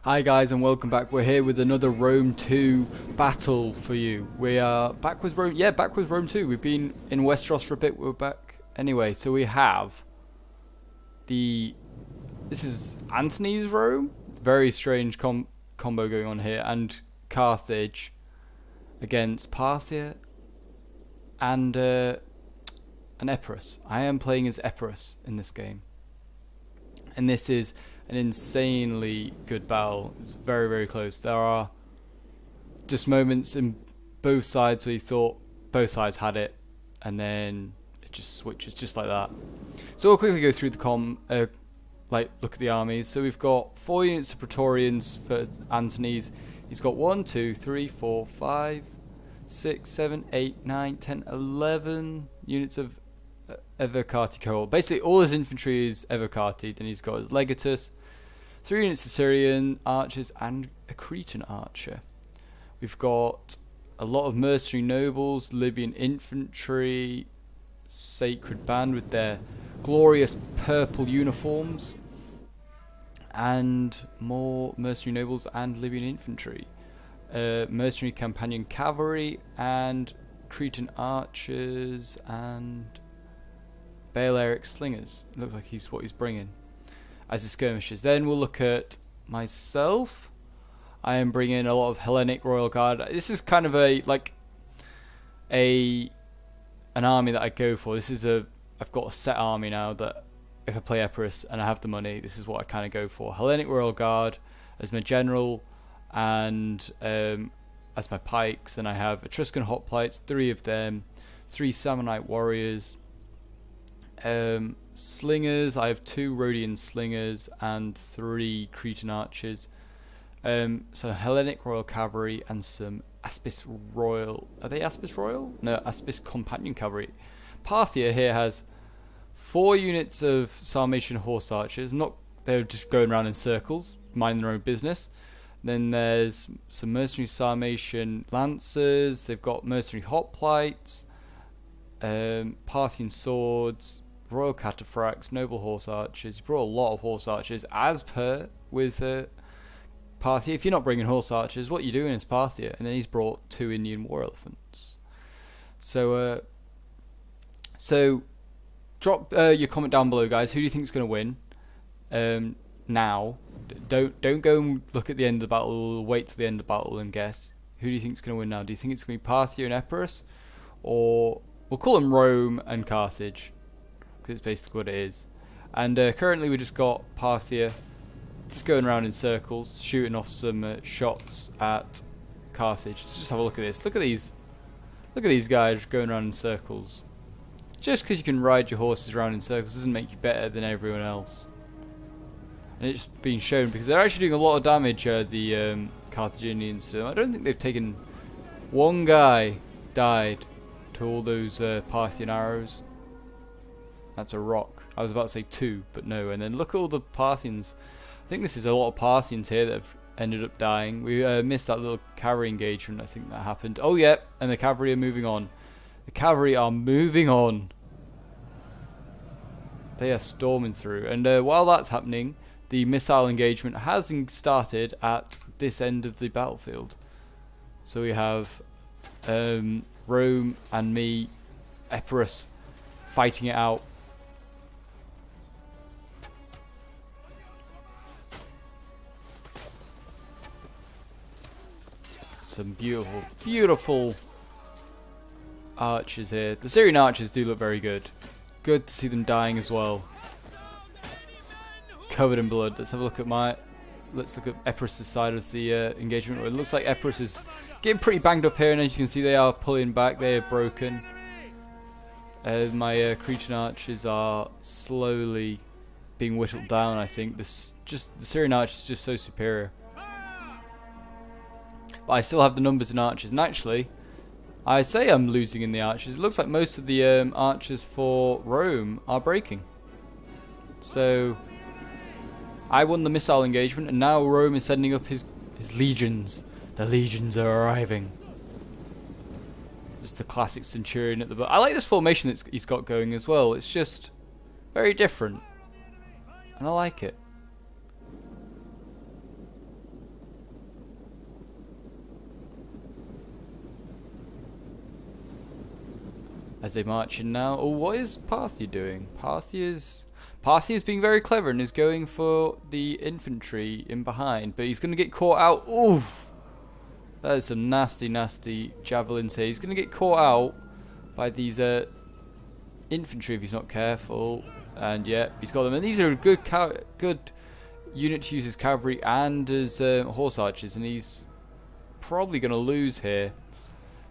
Hi guys and welcome back. We're here with another Rome 2 battle for you. We are back with Rome, back with Rome 2. We've been in Westeros for a bit, we're back. Anyway, so we have this is Antony's Rome. Very strange combo going on here. And Carthage against Parthia and Epirus. I am playing as Epirus in this game. And this is an insanely good battle. It's very, very close. There are just moments in both sides where you thought both sides had it, and then it just switches just like that. So we'll quickly go through the look at the armies. So we've got 4 units of Praetorians for Antony's. He's got 1, 2, 3, 4, 5, 6, 7, 8, 9, 10, 11 units of Evocati cohort. Basically all his infantry is Evocati. Then he's got his Legatus, 3 units of Syrian archers and a Cretan archer. We've got a lot of mercenary nobles, Libyan infantry, sacred band with their glorious purple uniforms, and more mercenary nobles and Libyan infantry, mercenary companion cavalry and Cretan archers and Balearic slingers. It looks like what he's bringing as the skirmishers. Then we'll look at myself. I am bringing a lot of Hellenic Royal Guard. This is kind of an army that I go for. I've got a set army now that if I play Epirus and I have the money, this is what I kind of go for. Hellenic Royal Guard as my general and as my pikes, and I have Etruscan hoplites, 3 of them, 3 Samnite warriors. Slingers, I have 2 Rhodian slingers and 3 Cretan archers. So Hellenic Royal Cavalry and some Aspis Royal. Are they Aspis Royal? No, Aspis Companion Cavalry. Parthia here has 4 units of Sarmatian Horse Archers. They're just going around in circles, minding their own business. Then there's some mercenary Sarmatian Lancers. They've got mercenary Hoplites, Parthian Swords, Royal Cataphracts, Noble Horse Archers. You brought a lot of Horse Archers, as per with Parthia. If you're not bringing Horse Archers, what you're doing is Parthia. And then he's brought 2 Indian War Elephants. So drop your comment down below, guys. Who do you think is going to win? Now, don't go and look at the end of the battle. Wait till the end of the battle and guess. Who do you think is going to win now? Do you think it's going to be Parthia and Epirus, or we'll call them Rome and Carthage, because it's basically what it is. And currently we just got Parthia just going around in circles, shooting off some shots at Carthage. Let's just have a look at this. Look at these guys going around in circles. Just because you can ride your horses around in circles doesn't make you better than everyone else. And it's being shown because they're actually doing a lot of damage, the Carthaginians. So I don't think they've taken... One guy died to all those Parthian arrows. That's a rock. I was about to say 2, but no. And then look at all the Parthians. I think this is a lot of Parthians here that have ended up dying. We missed that little cavalry engagement. I think that happened. Oh, yeah. And the cavalry are moving on. The cavalry are moving on. They are storming through. And while that's happening, the missile engagement has started at this end of the battlefield. So we have Rome and me, Epirus, fighting it out. Some beautiful, beautiful archers here. The Syrian archers do look very good. Good to see them dying as well. Covered in blood. Let's have a look at let's look at Epirus' side of the engagement. It looks like Epirus is getting pretty banged up here, and as you can see, they are pulling back. They are broken. My Cretan archers are slowly being whittled down. I think the Syrian archers is just so superior. But I still have the numbers in archers, and actually, I say I'm losing in the archers. It looks like most of the archers for Rome are breaking. So I won the missile engagement, and now Rome is sending up his legions. The legions are arriving. Just the classic centurion at the back. I like this formation that he's got going as well. It's just very different, and I like it. as they march in now. Oh, what is Parthia doing? Parthia's being very clever and is going for the infantry in behind, but he's going to get caught out. Oof! That is some nasty, nasty javelins here. He's going to get caught out by these infantry if he's not careful. And yeah, he's got them. And these are a good unit to use as cavalry and as horse archers. And he's probably going to lose here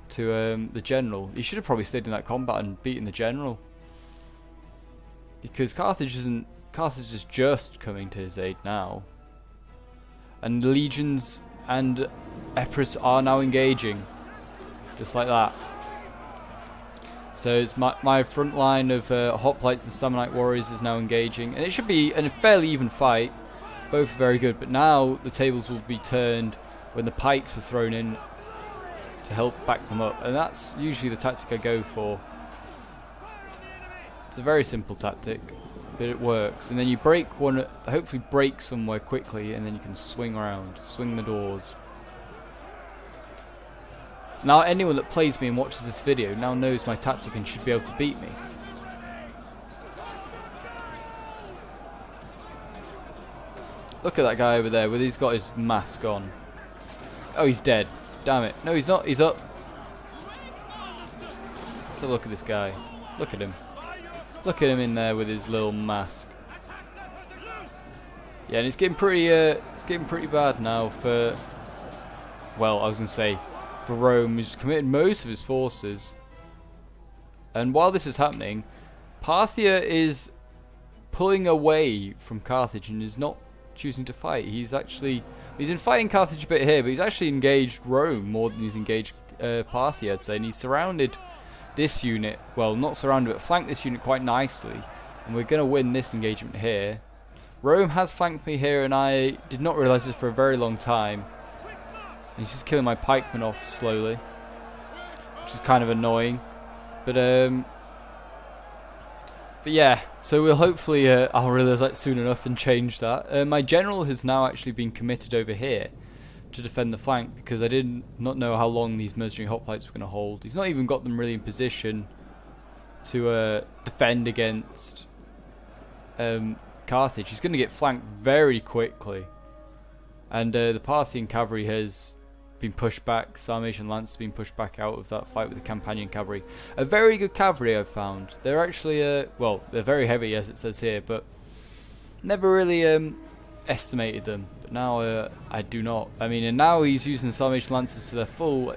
to the general. He should have probably stayed in that combat and beaten the general, because Carthage is just coming to his aid now, and legions and Epirus are now engaging, just like that. So it's my front line of hoplites and Samnite warriors is now engaging, and it should be a fairly even fight. Both are very good, but now the tables will be turned when the pikes are thrown in to help back them up, and that's usually the tactic I go for. It's a very simple tactic, but it works. And then you break one, hopefully break somewhere quickly, and then you can swing around, swing the doors. Now anyone that plays me and watches this video now knows my tactic and should be able to beat me. Look at that guy over there, where he's got his mask on. Oh, he's dead. Damn it. No, he's not. He's up. Let's have a look at this guy. Look at him. Look at him in there with his little mask. Yeah, and it's getting pretty bad now for, well, I was gonna say for Rome, who's committed most of his forces. And while this is happening, Parthia is pulling away from Carthage and is not choosing to fight. He's been fighting Carthage a bit here, but he's actually engaged Rome more than he's engaged Parthia, I'd say. And he's surrounded this unit, well, not surrounded, but flanked this unit quite nicely. And we're going to win this engagement here. Rome has flanked me here, and I did not realise this for a very long time. And he's just killing my pikemen off slowly, which is kind of annoying. But yeah, so we'll hopefully, I'll realise that soon enough and change that. My general has now actually been committed over here to defend the flank, because I did not know how long these mercenary hoplites were going to hold. He's not even got them really in position to defend against Carthage. He's going to get flanked very quickly. And the Parthian cavalry has been pushed back. Sarmatian lance has been pushed back out of that fight with the Campanian cavalry. A very good cavalry, I've found. They're actually, well, they're very heavy, as it says here, but never really estimated them. But now I do not. I mean, and now he's using the Sarmatian lances to their full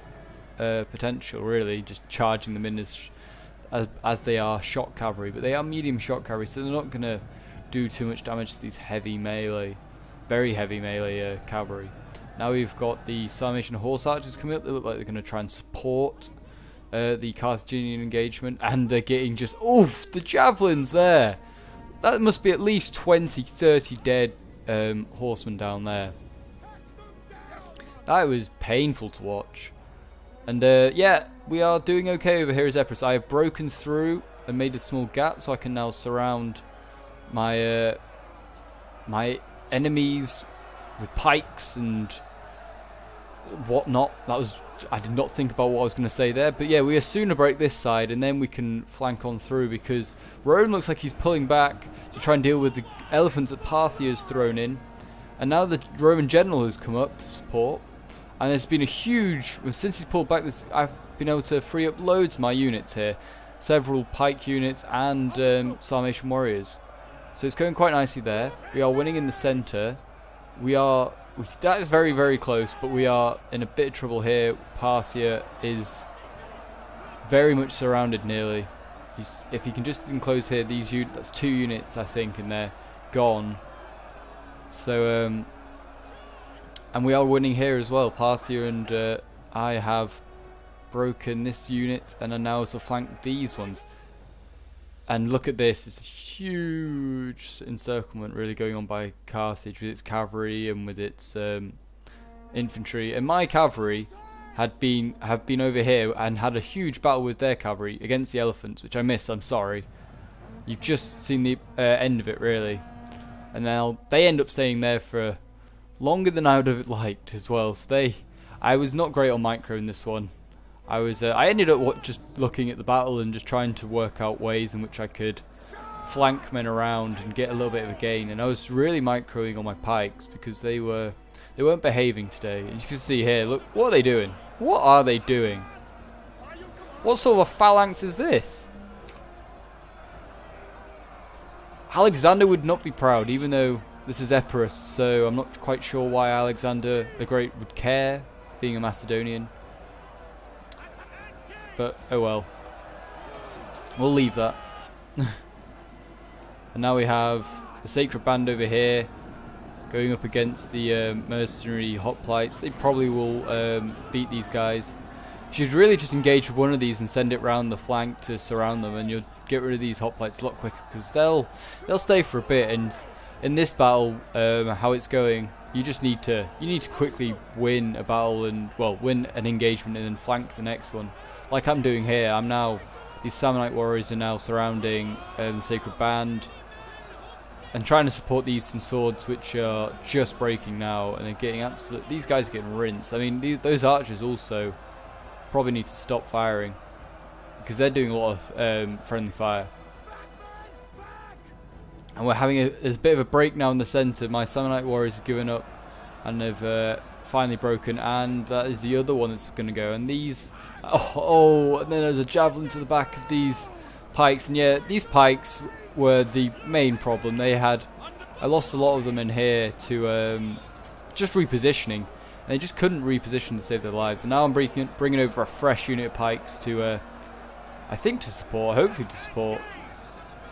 potential, really, just charging them in as they are shot cavalry. But they are medium shot cavalry, so they're not going to do too much damage to these heavy melee, very heavy melee cavalry. Now we've got the Sarmatian horse archers coming up. They look like they're going to try and support the Carthaginian engagement. And they're getting just, oof, the javelins there. That must be at least 20, 30 dead horsemen down there. That was painful to watch. And yeah, we are doing okay over here as Epirus. I have broken through and made a small gap, so I can now surround my my enemies with pikes and whatnot. I did not think about what I was going to say there, but yeah, we are soon to break this side, and then we can flank on through, because Rome looks like he's pulling back to try and deal with the elephants that Parthia has thrown in, and now the Roman general has come up to support, and there's been a huge, since he's pulled back, I've been able to free up loads of my units here, several pike units and Sarmatian warriors, so it's going quite nicely there. We are winning in the centre. That is very, very close, but we are in a bit of trouble here. Parthia is very much surrounded nearly. If he can just enclose here, that's 2 units, I think, and they're gone. So, and we are winning here as well. Parthia and I have broken this unit and are now to flank these ones. And look at this, it's a huge encirclement really going on by Carthage with its cavalry and with its infantry. And my cavalry have been over here and had a huge battle with their cavalry against the elephants, which I missed, I'm sorry. You've just seen the end of it really. And now they end up staying there for longer than I would have liked as well. So I was not great on micro in this one. I ended up just looking at the battle and just trying to work out ways in which I could flank men around and get a little bit of a gain. And I was really microing on my pikes because they weren't behaving today. And you can see here, look, what are they doing? What are they doing? What sort of a phalanx is this? Alexander would not be proud, even though this is Epirus, so I'm not quite sure why Alexander the Great would care, being a Macedonian. But, oh well. We'll leave that. And now we have the Sacred Band over here, going up against the mercenary hoplites. They probably will beat these guys. You should really just engage with one of these and send it round the flank to surround them, and you'll get rid of these hoplites a lot quicker because they'll stay for a bit. And in this battle, how it's going, you need to quickly win a battle and win an engagement and then flank the next one, like I'm doing here. These Samnite warriors are now surrounding the Sacred Band and trying to support the Eastern Swords, which are just breaking now, and they're getting these guys are getting rinsed. I mean, those archers also probably need to stop firing because they're doing a lot of friendly fire. And we're having there's a bit of a break now in the centre. My Samnite warriors have given up and they've finally broken, and that is the other one that's going to go. And these, and then there's a javelin to the back of these pikes, and yeah, these pikes were the main problem. I lost a lot of them in here to just repositioning, and they just couldn't reposition to save their lives. And now I'm bringing over a fresh unit of pikes to, I think hopefully to support,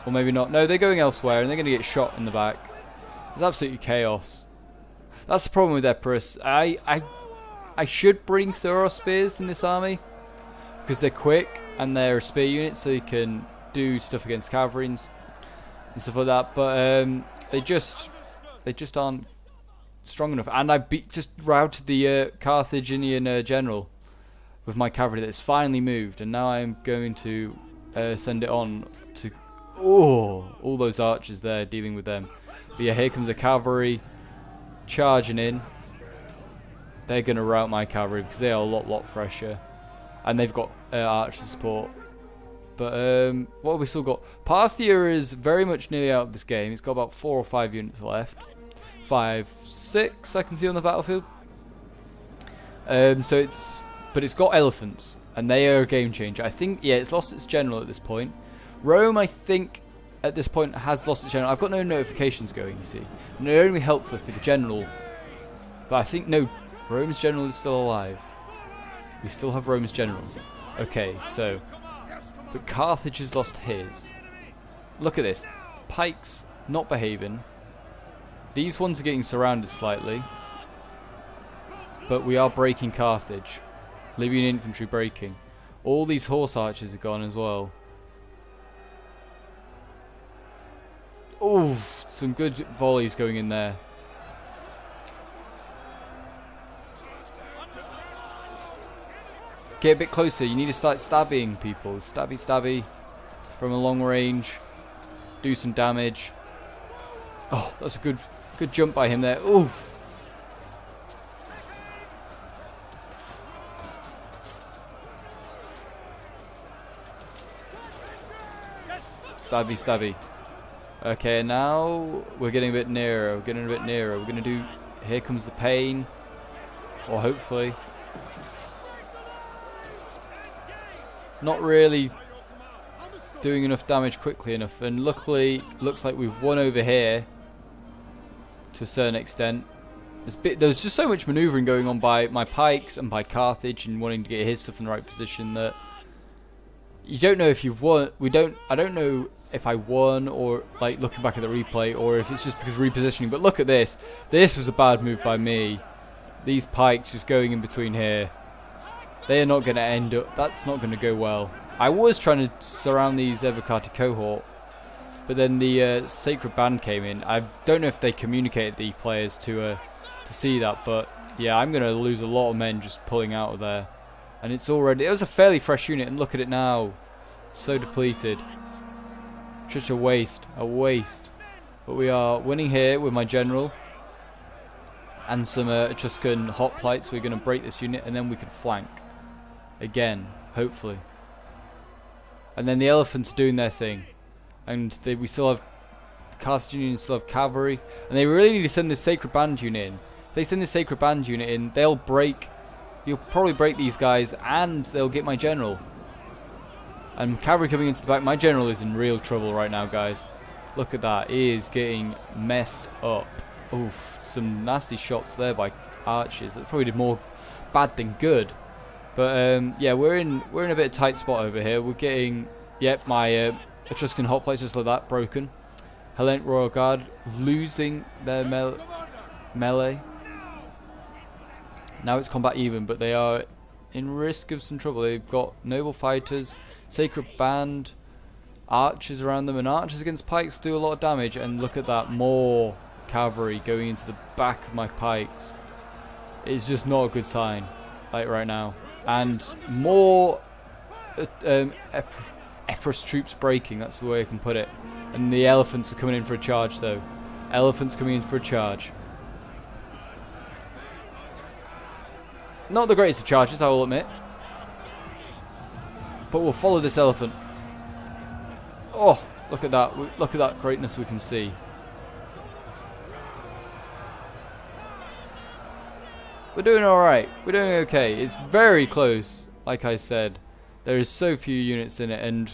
or maybe not. No, they're going elsewhere, and they're going to get shot in the back. It's absolutely chaos. That's the problem with Epirus. I should bring Thuro spears in this army because they're quick and they're a spear unit, so you can do stuff against cavalry and stuff like that. But they just aren't strong enough. And I just routed the Carthaginian general with my cavalry that's finally moved, and now I'm going to send it on to all those archers there, dealing with them. But yeah, here comes the cavalry charging in. They're going to rout my cavalry because they are a lot fresher, and they've got archer support. But what have we still got? Parthia is very much nearly out of this game. It's got about 4 or 5 units left. 5, 6 I can see on the battlefield. But it's got elephants, and they are a game changer. I think, yeah, it's lost its general at this point. Rome, I think, at this point has lost its general. I've got no notifications going, you see. And they're only helpful for the general. But I think, no, Rome's general is still alive. We still have Rome's general. Okay, so. But Carthage has lost his. Look at this. Pikes not behaving. These ones are getting surrounded slightly. But we are breaking Carthage. Libyan infantry breaking. All these horse archers are gone as well. Oh, some good volleys going in there. Get a bit closer. You need to start stabbing people. Stabby from a long range. Do some damage. Oh, that's a good jump by him there. Oof. Stabby. Okay, now we're getting a bit nearer. We're going to do... Here comes the pain. Or hopefully. Not really doing enough damage quickly enough. And luckily, looks like we've won over here. To a certain extent. There's just so much maneuvering going on by my pikes and by Carthage. And wanting to get his stuff in the right position that... You don't know if you've won. I don't know if I won, or like looking back at the replay, or if it's just because of repositioning. But look at this. This was a bad move by me. These pikes just going in between here. They are not going to end up. That's not going to go well. I was trying to surround these Evocati cohort, but then the Sacred Band came in. I don't know if they communicated the players to see that, but yeah, I'm going to lose a lot of men just pulling out of there. And it was a fairly fresh unit, and look at it now. So depleted. Such a waste. But we are winning here with my general. And some Etruscan hoplites. We're going to break this unit, and then we can flank. again, hopefully. And then the elephants are doing their thing, and we still have Carthaginians still have cavalry, and they really need to send this sacred band unit in. If they send this sacred band unit in, they'll break. You'll probably break these guys, and they'll get my general. And cavalry coming into the back. My general is in real trouble right now, guys. Look at that. He is getting messed up. Oof, some nasty shots there by archers. That probably did more bad than good. But yeah, we're in a bit of tight spot over here. We're getting, yep, my Etruscan hoplites just like that broken. Hellenic Royal Guard losing their melee. Now it's combat even, but they are in risk of some trouble. They've got noble fighters, sacred band, archers around them, and archers against pikes do a lot of damage. And look at that, more cavalry going into the back of my pikes. It's just not a good sign, like right now. And more Epirus troops breaking, that's the way I can put it. And the elephants are coming in for a charge, though. Elephants coming in for a charge. Not the greatest of charges, I will admit. But we'll follow this elephant. Oh, look at that. Look at that greatness we can see. We're doing alright. We're doing okay. It's very close, like I said. There is so few units in it, and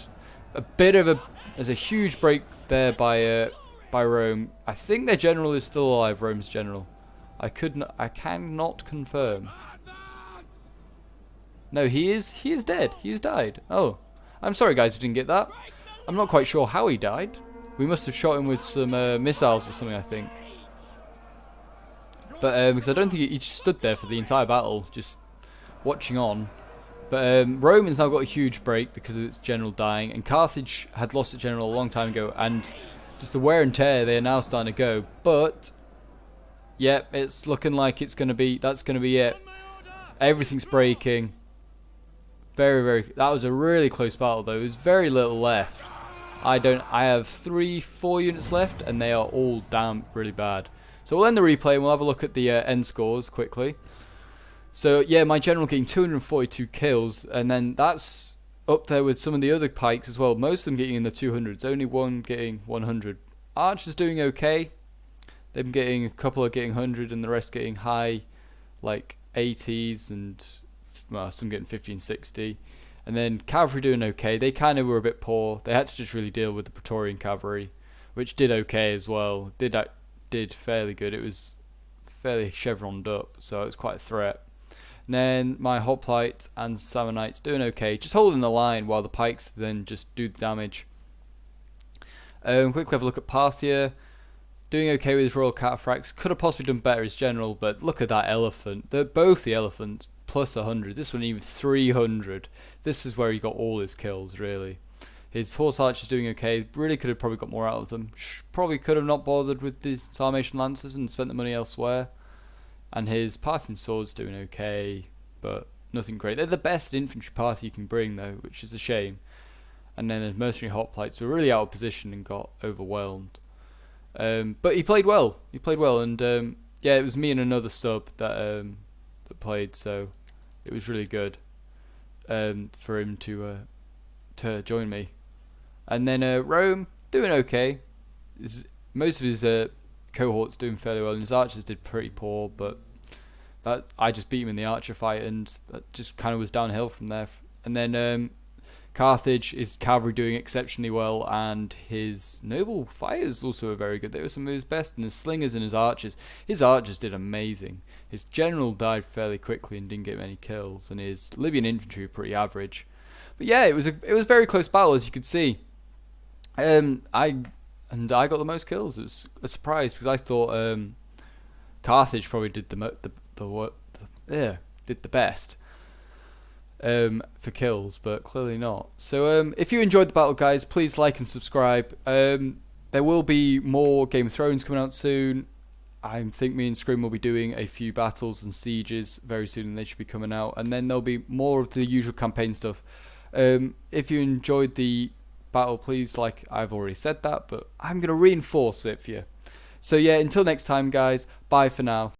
a bit of a... There's a huge break there by Rome. I think their general is still alive, Rome's general. I cannot confirm. No, he is dead. He has died. Oh, I'm sorry, guys, we didn't get that. I'm not quite sure how he died. We must have shot him with some missiles or something, I think. But because I don't think he just stood there for the entire battle, just watching on. But Rome has now got a huge break because of its general dying, and Carthage had lost its general a long time ago, and just the wear and tear, they are now starting to go. But yeah, it's looking like it's going to be, that's going to be it. Everything's breaking. Very, that was a really close battle though. There's very little left. I have 3-4 units left, and they are all down really bad. So we'll end the replay and we'll have a look at the end scores quickly. So yeah, my general getting 242 kills, and then that's up there with some of the other pikes as well. Most of them getting in the 200s, only one getting 100. Archers doing okay. They've been getting a couple are getting 100, and the rest getting high, like 80s, and well, some getting 50 and 60. And then cavalry doing okay. They kind of were a bit poor. They had to just really deal with the Praetorian cavalry, which did okay as well. Did fairly good. It was fairly chevroned up, so it was quite a threat. And then my hoplites and Samnites doing okay, just holding the line while the pikes then just do the damage. Quickly have a look at Parthia. Doing okay with his royal cataphracts. Could have possibly done better as general, but look at that elephant. Both the elephants plus 100. This one even 300. This is where he got all his kills, really. His horse archers doing okay. Really could have probably got more out of them. Probably could have not bothered with the Sarmatian lancers and spent the money elsewhere. And his Parthian swords doing okay, but nothing great. They're the best infantry party you can bring, though, which is a shame. And then his mercenary hoplites were really out of position and got overwhelmed. But he played well. And yeah, it was me and another sub that played, so it was really good for him to join me. And then Rome doing okay. Most of his cohorts doing fairly well, and his archers did pretty poor, but I just beat him in the archer fight, and that just kind of was downhill from there. And then Carthage, his cavalry doing exceptionally well, and his noble fighters also were very good. They were some of his best, and his slingers and his archers did amazing. His general died fairly quickly and didn't get many kills, and his Libyan infantry were pretty average. But yeah, it was a very close battle, as you could see. I got the most kills. It was a surprise because I thought Carthage probably did the best for kills, but clearly not. So if you enjoyed the battle, guys, please like and subscribe. There will be more Game of Thrones coming out soon. I think me and Scream will be doing a few battles and sieges very soon, and they should be coming out. And then there'll be more of the usual campaign stuff. If you enjoyed the battle, please, like I've already said that, but I'm going to reinforce it for you. So yeah, until next time, guys, bye for now.